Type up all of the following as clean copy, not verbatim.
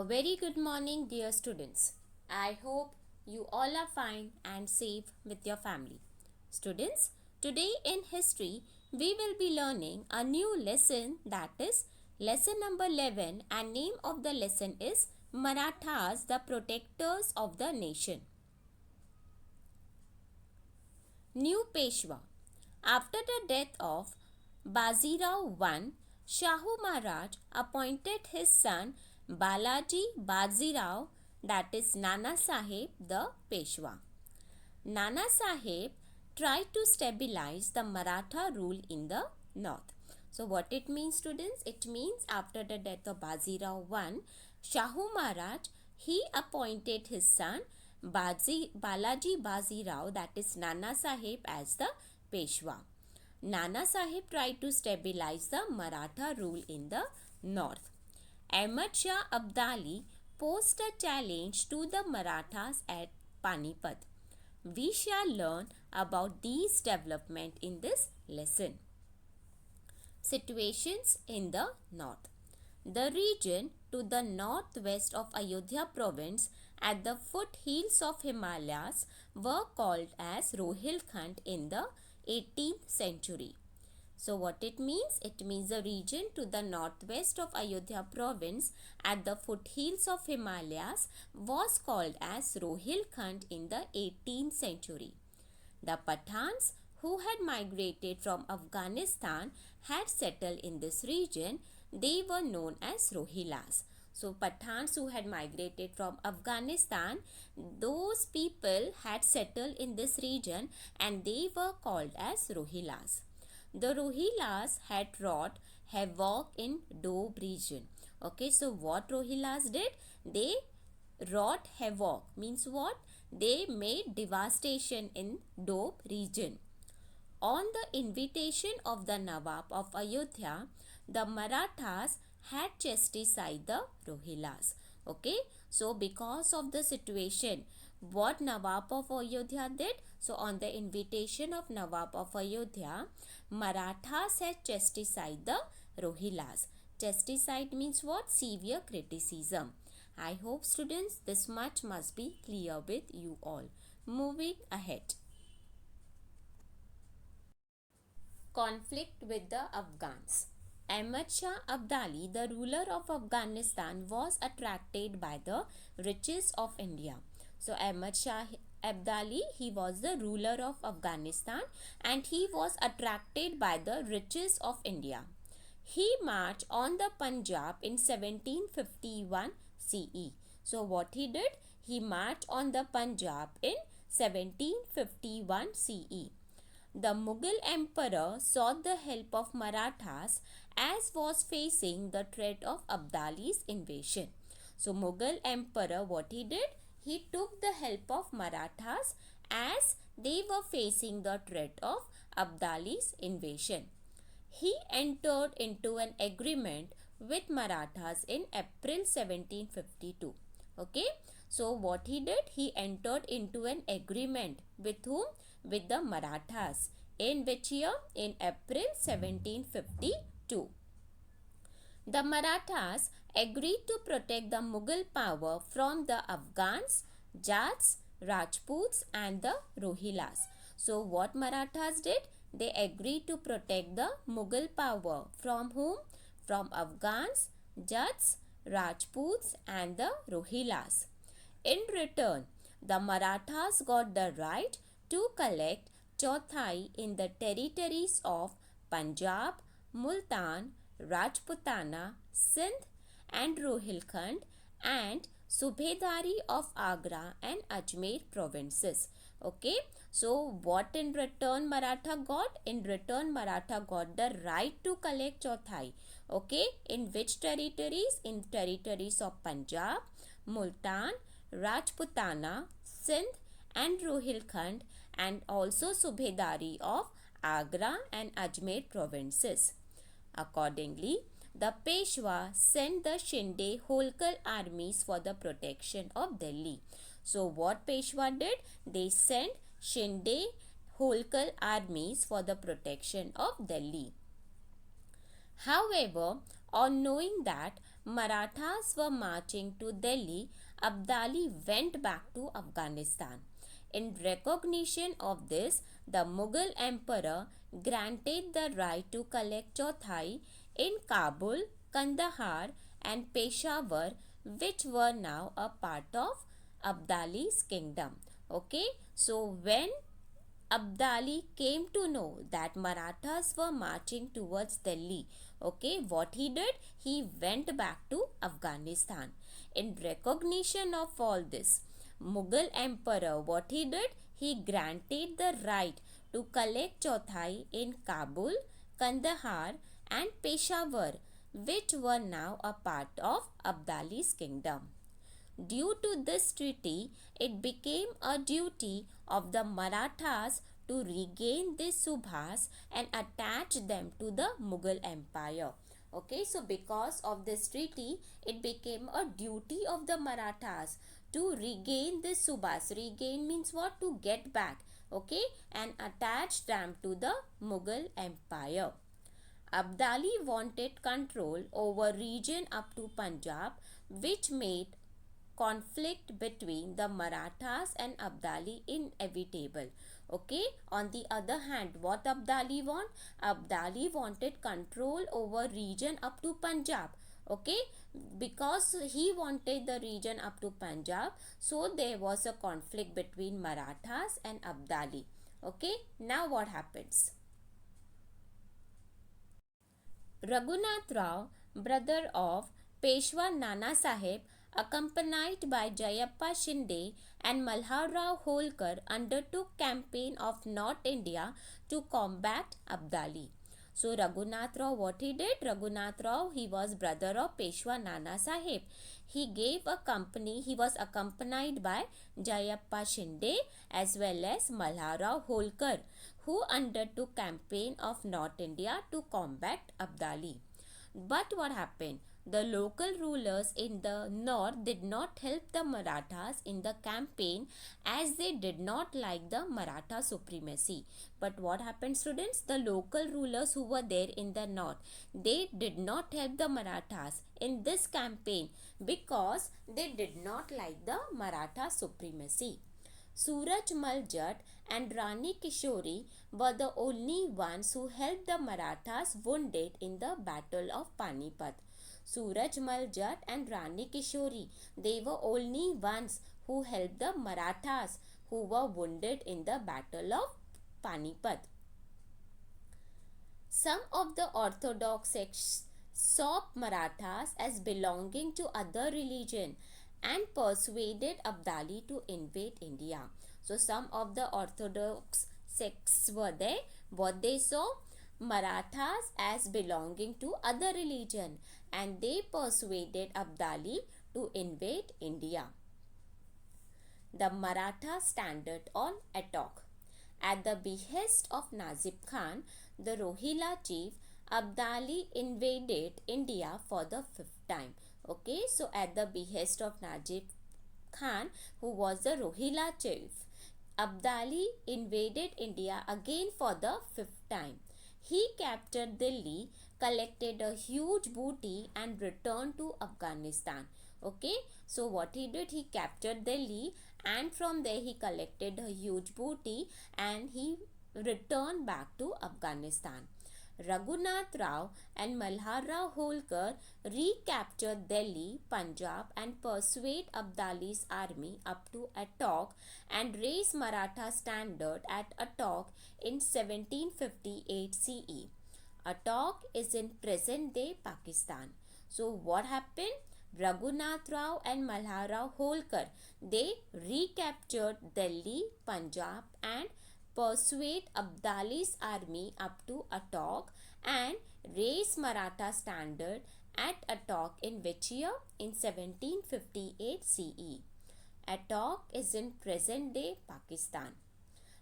very good morning, dear students. I hope you all are fine and safe with your family. Students, today in history, we will be learning a new lesson, that is lesson number 11, and name of the lesson is Marathas, the protectors of the nation. New Peshwa. After the death of Bazirao I, Shahu Maharaj appointed his son Balaji Bazirao, that is Nana Sahib, the Peshwa. Nana Sahib tried to stabilize the Maratha rule in the north. So what it means, students? It means after the death of Bazirao I, Shahu Maharaj, he appointed his son Balaji Bazirao, that is Nana Sahib, as the Peshwa. Nana Sahib tried to stabilize the Maratha rule in the north. Ahmad Shah Abdali posed a challenge to the Marathas at Panipat. We shall learn about these developments in this lesson. Situations in the north. The region to the northwest of Ayodhya province at the foothills of Himalayas were called as Rohilkhand in the 18th century. So what it means? It means the region to the northwest of Ayodhya province at the foothills of Himalayas was called as Rohilkhand in the 18th century. The Pathans who had migrated from Afghanistan had settled in this region. They were known as Rohilas. So Pathans who had migrated from Afghanistan, those people had settled in this region and they were called as Rohilas. The Rohilas had wrought havoc in Doab region. Okay, so what Rohilas did? They wrought havoc. Means what? They made devastation in Doab region. On the invitation of the Nawab of Ayodhya, the Marathas had chastised the Rohilas. Okay, so because of the situation, what Nawab of Ayodhya did? So on the invitation of Nawab of Ayodhya, Marathas had chastised the Rohilas. Chastised means what? Severe criticism. I hope students this much must be clear with you all. Moving ahead. Conflict with the Afghans. Ahmad Shah Abdali, the ruler of Afghanistan, was attracted by the riches of India. So Ahmad Shah Abdali, he was the ruler of Afghanistan and he was attracted by the riches of India. He marched on the Punjab in 1751 CE. So what he did? He marched on the Punjab in 1751 CE. The Mughal emperor sought the help of Marathas as was facing the threat of Abdali's invasion. So Mughal emperor, what he did? He took the help of Marathas as they were facing the threat of Abdali's invasion. He entered into an agreement with Marathas in April 1752. Okay, so what he did? He entered into an agreement with whom? With the Marathas. In which year? In April 1752. The Marathas agreed to protect the Mughal power from the Afghans, Jats, Rajputs and the Rohilas. So what Marathas did? They agreed to protect the Mughal power from whom? From Afghans, Jats, Rajputs and the Rohilas. In return, the Marathas got the right to collect chauthai in the territories of Punjab, Multan, Rajputana, Sindh and Rohilkhand and Subedari of Agra and Ajmer provinces. Okay, so what in return Maratha got? In return Maratha got the right to collect chauthai. Okay, in which territories? In territories of Punjab, Multan, Rajputana, Sindh and Rohilkhand and also Subedari of Agra and Ajmer provinces. Accordingly, the Peshwa sent the Shinde Holkar armies for the protection of Delhi. So what Peshwa did? They sent Shinde Holkar armies for the protection of Delhi. However, on knowing that Marathas were marching to Delhi, Abdali went back to Afghanistan. In recognition of this, the Mughal emperor granted the right to collect Chauthai in Kabul, Kandahar, and Peshawar, which were now a part of Abdali's kingdom. Okay, so when Abdali came to know that Marathas were marching towards Delhi, okay, what he did? He went back to Afghanistan. In recognition of all this, Mughal emperor, what he did? He granted the right to collect Chauthai in Kabul, Kandahar, and Peshawar, which were now a part of Abdali's kingdom. Due to this treaty, it became a duty of the Marathas to regain these subhas and attach them to the Mughal Empire. Okay, so because of this treaty, it became a duty of the Marathas to regain these subhas. Regain means what? To get back. Okay, and attach them to the Mughal Empire. Abdali wanted control over region up to Punjab, which made conflict between the Marathas and Abdali inevitable. Okay, on the other hand, what Abdali want? Abdali wanted control over region up to Punjab. Okay, because he wanted the region up to Punjab, so there was a conflict between Marathas and Abdali. Okay, now what happens? Raghunath Rao, brother of Peshwa Nana Sahib, accompanied by Jayappa Shinde and Malhar Rao Holkar, undertook campaign of North India to combat Abdali. So Raghunath Rao, what he did? Raghunath Rao, he was brother of Peshwa Nana Sahib. He gave a company, he was accompanied by Jayappa Shinde as well as Malhar Rao Holkar, who undertook campaign of North India to combat Abdali. But what happened? The local rulers in the north did not help the Marathas in the campaign as they did not like the Maratha supremacy. But what happened, students? The local rulers who were there in the north, they did not help the Marathas in this campaign because they did not like the Maratha supremacy. Suraj Mal Jat and Rani Kishori were the only ones who helped the Marathas wounded in the Battle of Panipat. Suraj Mal Jat and Rani Kishori, they were only ones who helped the Marathas who were wounded in the Battle of Panipat. Some of the orthodox sects saw Marathas as belonging to other religion and persuaded Abdali to invade India. So some of the orthodox sects were there. What they saw? Marathas as belonging to other religion, and they persuaded Abdali to invade India. The Maratha standard on Attock. At the behest of Nazib Khan, the Rohilla chief, Abdali invaded India for the fifth time. Okay, so at the behest of Najib Khan, who was the Rohilla chief, Abdali invaded India again for the fifth time. He captured Delhi, collected a huge booty and returned to Afghanistan. Okay, so what he did? He captured Delhi and from there he collected a huge booty and he returned back to Afghanistan. Raghunath Rao and Malhar Rao Holkar recaptured Delhi, Punjab and persuade Abdali's army up to Attock and raised Maratha standard at Attock in 1758 CE. Attock is in present-day Pakistan. So what happened? Raghunath Rao and Malhar Rao Holkar, they recaptured Delhi, Punjab and persuade Abdali's army up to Attock and raise Maratha standard at Attock in which year? In 1758 CE. Attock is in present-day Pakistan.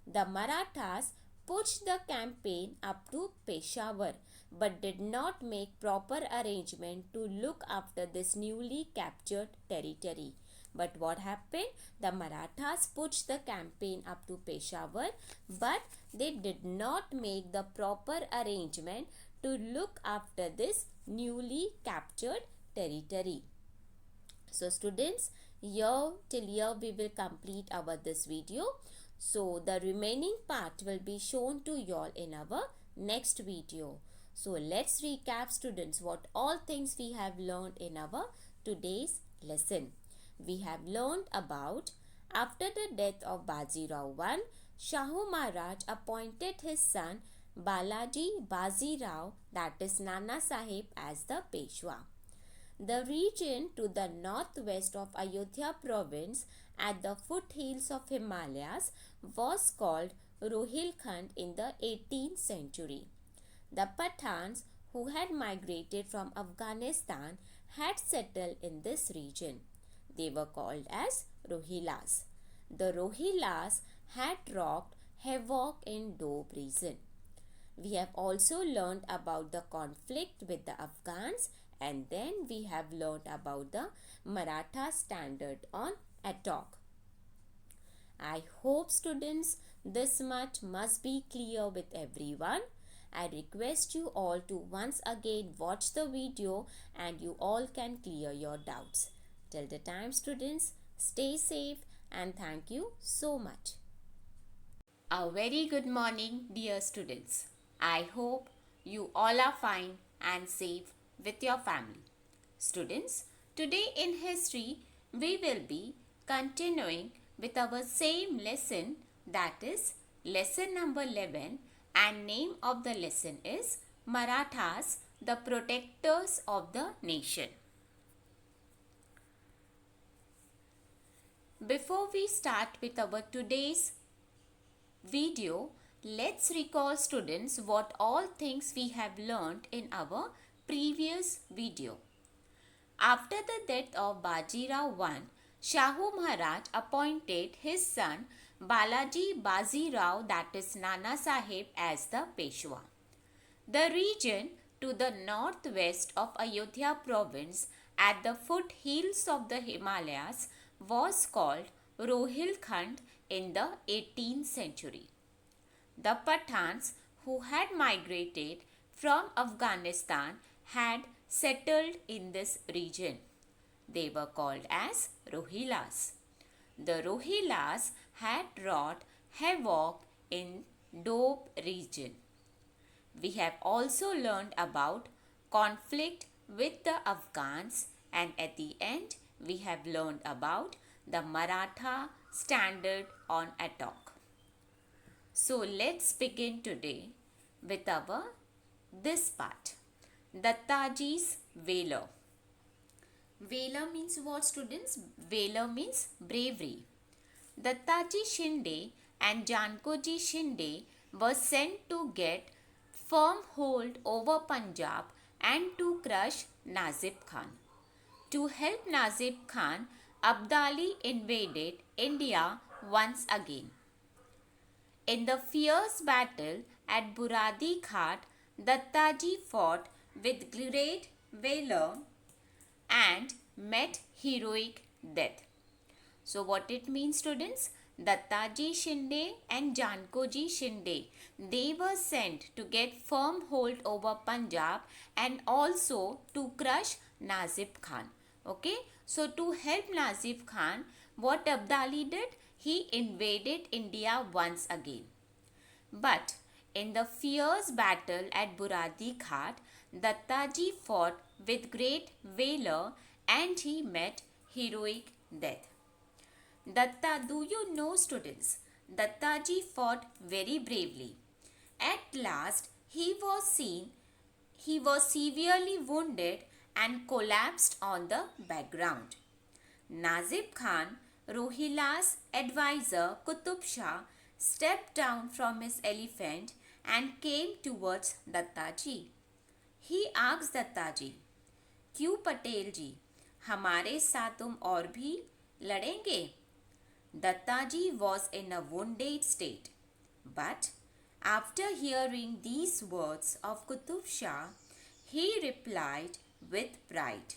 The Marathas pushed the campaign up to Peshawar but did not make proper arrangement to look after this newly captured territory. But what happened? The Marathas pushed the campaign up to Peshawar but they did not make the proper arrangement to look after this newly captured territory. So students, here till here we will complete our this video. So the remaining part will be shown to you all in our next video. So let's recap students what all things we have learned in our today's lesson. We have learned about after the death of Bajirao I, Shahu Maharaj appointed his son Balaji Bajirao, that is Nana Sahib, as the Peshwa. The region to the northwest of Ayodhya province at the foothills of Himalayas was called Rohilkhand in the 18th century. The Pathans who had migrated from Afghanistan had settled in this region. They were called as Rohillas. The Rohillas had wrought havoc in Doab region. We have also learned about the conflict with the Afghans, and then we have learned about the Maratha standard on Attock. I hope students this much must be clear with everyone. I request you all to once again watch the video and you all can clear your doubts. Till the time students, stay safe and thank you so much. A very good morning dear students. I hope you all are fine and safe with your family. Students, today in history we will be continuing with our same lesson, that is lesson number 11, and name of the lesson is Marathas, the protectors of the nation. Before we start with our today's video, let's recall students what all things we have learned in our previous video. After the death of Bajirao I, Shahu Maharaj appointed his son Balaji Bajirao, that is Nana Sahib, as the Peshwa. The region to the northwest of Ayodhya province at the foothills of the Himalayas was called Rohilkhand in the 18th century. The Pathans who had migrated from Afghanistan had settled in this region. They were called as Rohillas. The Rohillas had wrought havoc in Doab region. We have also learned about conflict with the Afghans, and at the end we have learned about the Maratha standard on Attock. So let's begin today with our this part. Dattaji's Valor. Valor means what students? Valor means bravery. Dattaji Shinde and Jankoji Shinde were sent to get firm hold over Punjab and to crush Nazib Khan. To help Nazib Khan, Abdali invaded India once again. In the fierce battle at Buradi Ghat, Dattaji fought with great valor and met heroic death. So what it means students? Dattaji Shinde and Jankoji Shinde, they were sent to get firm hold over Punjab and also to crush Nazib Khan. Okay, so to help Nazib Khan, what Abdali did? He invaded India once again. But in the fierce battle at Buradi Ghat, Dattaji fought with great valor and he met heroic death. Do you know students? Dattaji fought very bravely. At last, he was severely wounded and collapsed on the background. Nazib Khan, Rohilla's advisor Qutub Shah, stepped down from his elephant and came towards Dattaji. He asked Dattaji, "क्यों पटेल जी, हमारे साथ तुम और भी लड़ेंगे?" Dattaji was in a wounded state, but after hearing these words of Qutub Shah, he replied with pride,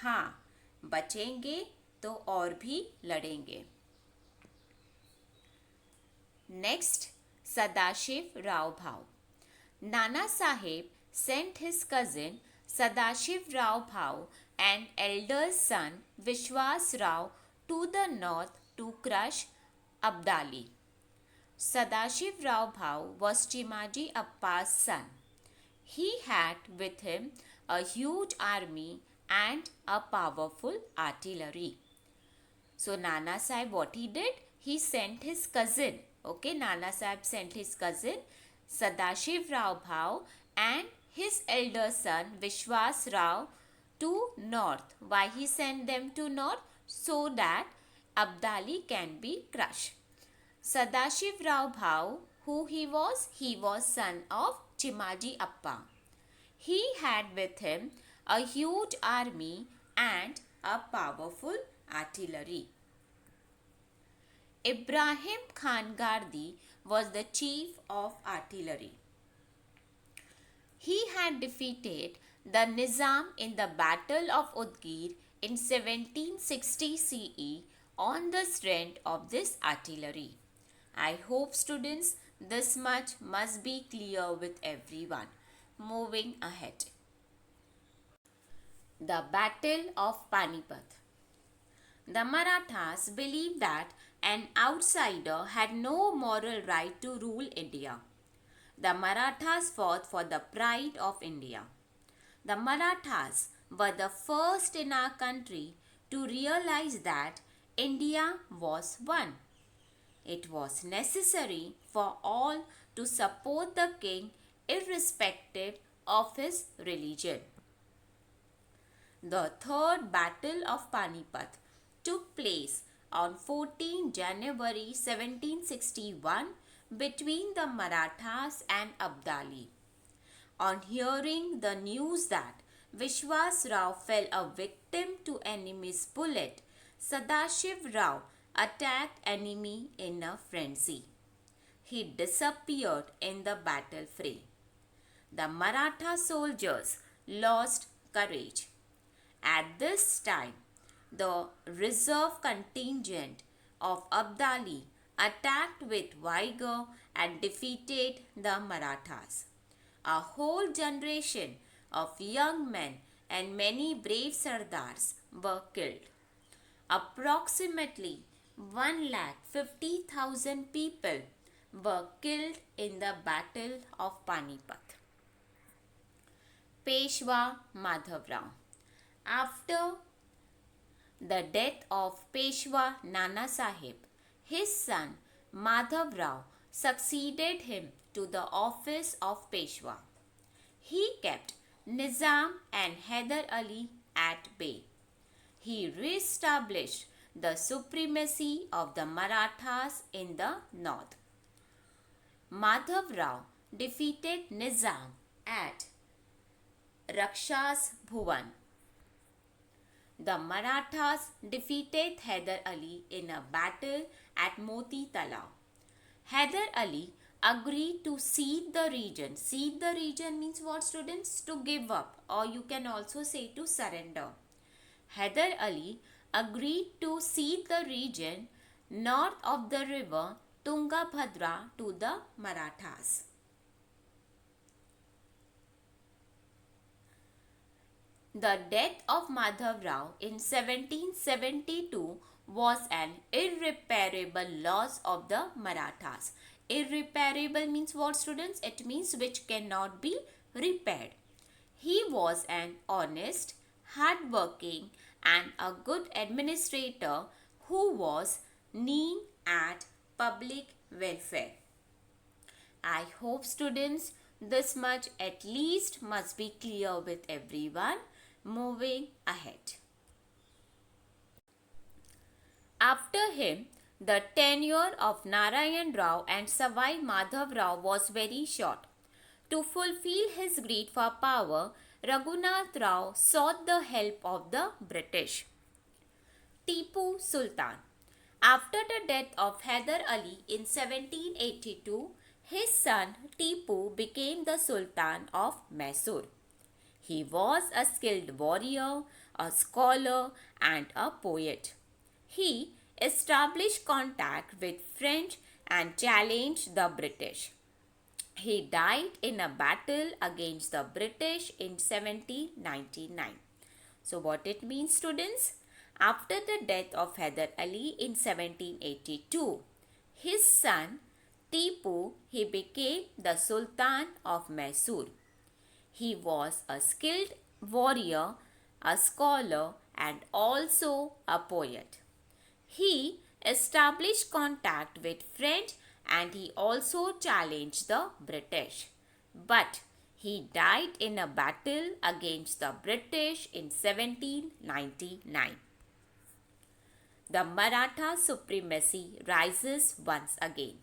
"हाँ, बचेंगे तो और भी लड़ेंगे." Next, Sadashiv Rao Bhau. Nana Sahib sent his cousin Sadashiv Rao Bhau and elder son Vishwas Rao to the north to crush Abdali. Sadashiv Rao Bhau was Chimaji Appa's son. He had with him a huge army and a powerful artillery. So Nana Sahib, what he did? He sent his cousin. Okay, Nana Sahib sent his cousin Sadashiv Rao Bhau and his elder son Vishwas Rao to north. Why he sent them to north? So that Abdali can be crushed. Sadashiv Rao Bhau, who he was? He was son of Chimaji Appa. He had with him a huge army and a powerful artillery. Ibrahim Khan Gardi was the chief of artillery. He had defeated the Nizam in the Battle of Udgir in 1760 CE on the strength of this artillery. I hope students this much must be clear with everyone. Moving ahead. The Battle of Panipat. The Marathas believed that an outsider had no moral right to rule India. The Marathas fought for the pride of India. The Marathas were the first in our country to realize that India was one. It was necessary for all to support the king irrespective of his religion. The Third Battle of Panipat took place on 14 January 1761 between the Marathas and Abdali. On hearing the news that Vishwas Rao fell a victim to enemy's bullet, Sadashiv Rao attacked enemy in a frenzy. He disappeared in the battle fray. The Maratha soldiers lost courage. At this time, the reserve contingent of Abdali attacked with vigor and defeated the Marathas. A whole generation of young men and many brave Sardars were killed. Approximately 150,000 people were killed in the Battle of Panipat. Peshwa Madhav Rao. After the death of Peshwa Nana Sahib, his son Madhav Rao succeeded him to the office of Peshwa. He kept Nizam and Hyder Ali at bay. He re-established the supremacy of the Marathas in the north. Madhav Rao defeated Nizam at Rakshas Bhuvan. The Marathas defeated Hyder Ali in a battle at Moti Talao. Hyder Ali agreed to cede the region. Cede the region means what, students? To give up, or you can also say to surrender. Hyder Ali agreed to cede the region north of the river Tungabhadra to the Marathas. The death of Madhav Rao in 1772 was an irreparable loss of the Marathas. Irreparable means what, students? It means which cannot be repaired. He was an honest, hard-working and a good administrator who was keen at public welfare. I hope, students, this much at least must be clear with everyone. Moving ahead. After him, the tenure of Narayan Rao and Savai Madhav Rao was very short. To fulfill his greed for power, Raghunath Rao sought the help of the British. Tipu Sultan. After the death of Hyder Ali in 1782, his son Tipu became the Sultan of Mysore. He was a skilled warrior, a scholar, and a poet. He established contact with French and challenged the British. He died in a battle against the British in 1799. So what it means, students? After the death of Hyder Ali in 1782, his son Tipu, he became the Sultan of Mysore. He was a skilled warrior, a scholar, and also a poet. He established contact with French and he also challenged the British. But he died in a battle against the British in 1799. The Maratha supremacy rises once again.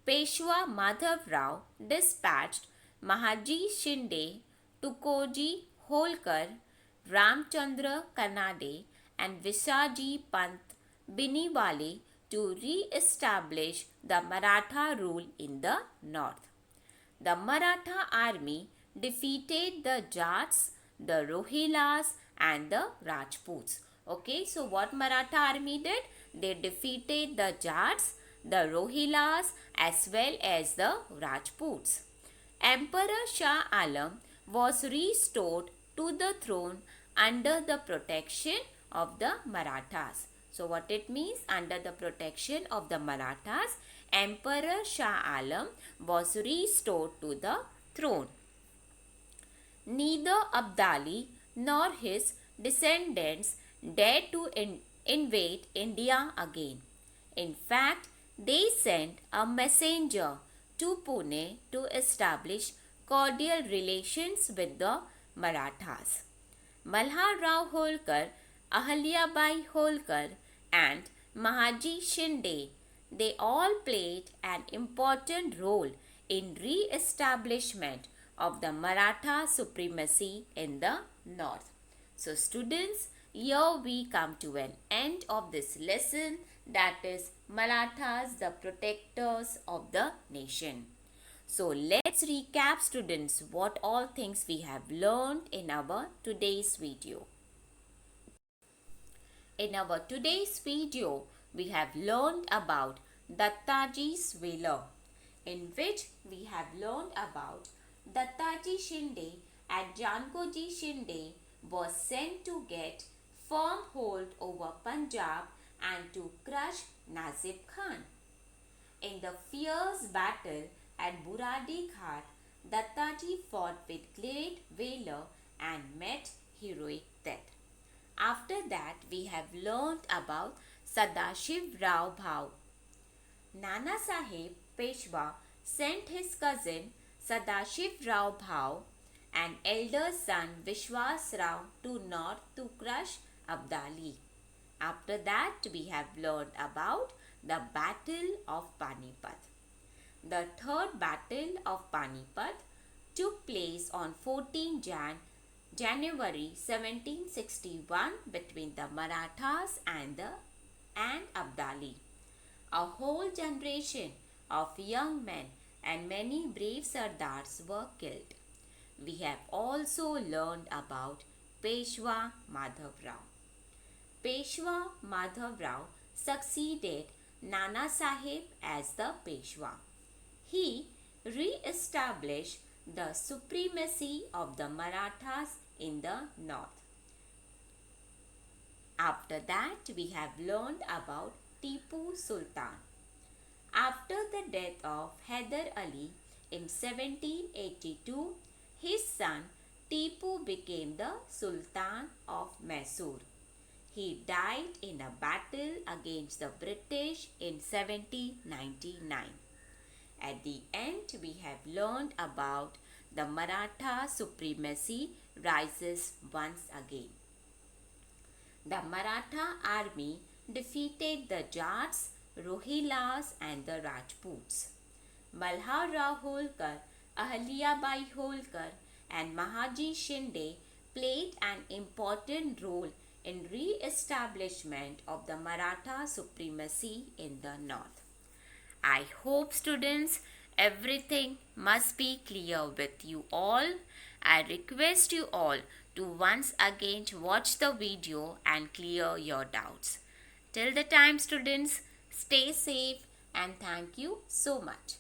Peshwa Madhav Rao dispatched Mahaji Shinde, Tukoji Holkar, Ramchandra Kanade and Vishaji Pant Biniwale to re-establish the Maratha rule in the north. The Maratha army defeated the Jats, the Rohilas and the Rajputs. Okay, so what Maratha army did? They defeated the Jats, the Rohilas as well as the Rajputs. Emperor Shah Alam was restored to the throne under the protection of the Marathas. So what it means? Under the protection of the Marathas, Emperor Shah Alam was restored to the throne. Neither Abdali nor his descendants dared to invade India again. In fact, they sent a messenger to Pune to establish cordial relations with the Marathas. Malhar Rao Holkar, Ahalyabai Holkar and Mahaji Shinde, they all played an important role in re-establishment of the Maratha supremacy in the north. So students, here we come to an end of this lesson, that is Marathas, the protectors of the nation. So let's recap, students, what all things we have learned in our today's video. In our today's video, we have learned about Dattaji's Valor, in which we have learned about Dattaji Shinde and Jankoji Shinde was sent to get firm hold over Punjab and to crush Nazib Khan. In the fierce battle at Buradi Ghat, Dattaji fought with great valor and met heroic death. After that, we have learned about Sadashiv Rao Bhau. Nana Sahib Peshwa sent his cousin Sadashiv Rao Bhau and elder son Vishwas Rao to north to crush Abdali. After that, we have learned about the Battle of Panipat. The third Battle of Panipat took place on 14 January 1761 between the Marathas and Abdali. A whole generation of young men and many brave Sardars were killed. We have also learned about Peshwa Madhav Rao. Peshwa Madhav Rao succeeded Nana Sahib as the Peshwa. He re-established the supremacy of the Marathas in the north. After that, we have learned about Tipu Sultan. After the death of Hyder Ali in 1782, his son Tipu became the Sultan of Mysore. He died in a battle against the British in 1799. At the end, we have learned about the Maratha supremacy rises once again. The Maratha army defeated the Jats, Rohilas and the Rajputs. Malhar Rao Holkar, Ahalyabai Holkar and Mahaji Shinde played an important role in re-establishment of the Maratha supremacy in the north. I hope, students, everything must be clear with you all. I request you all to once again watch the video and clear your doubts. Till the time, students, stay safe and thank you so much.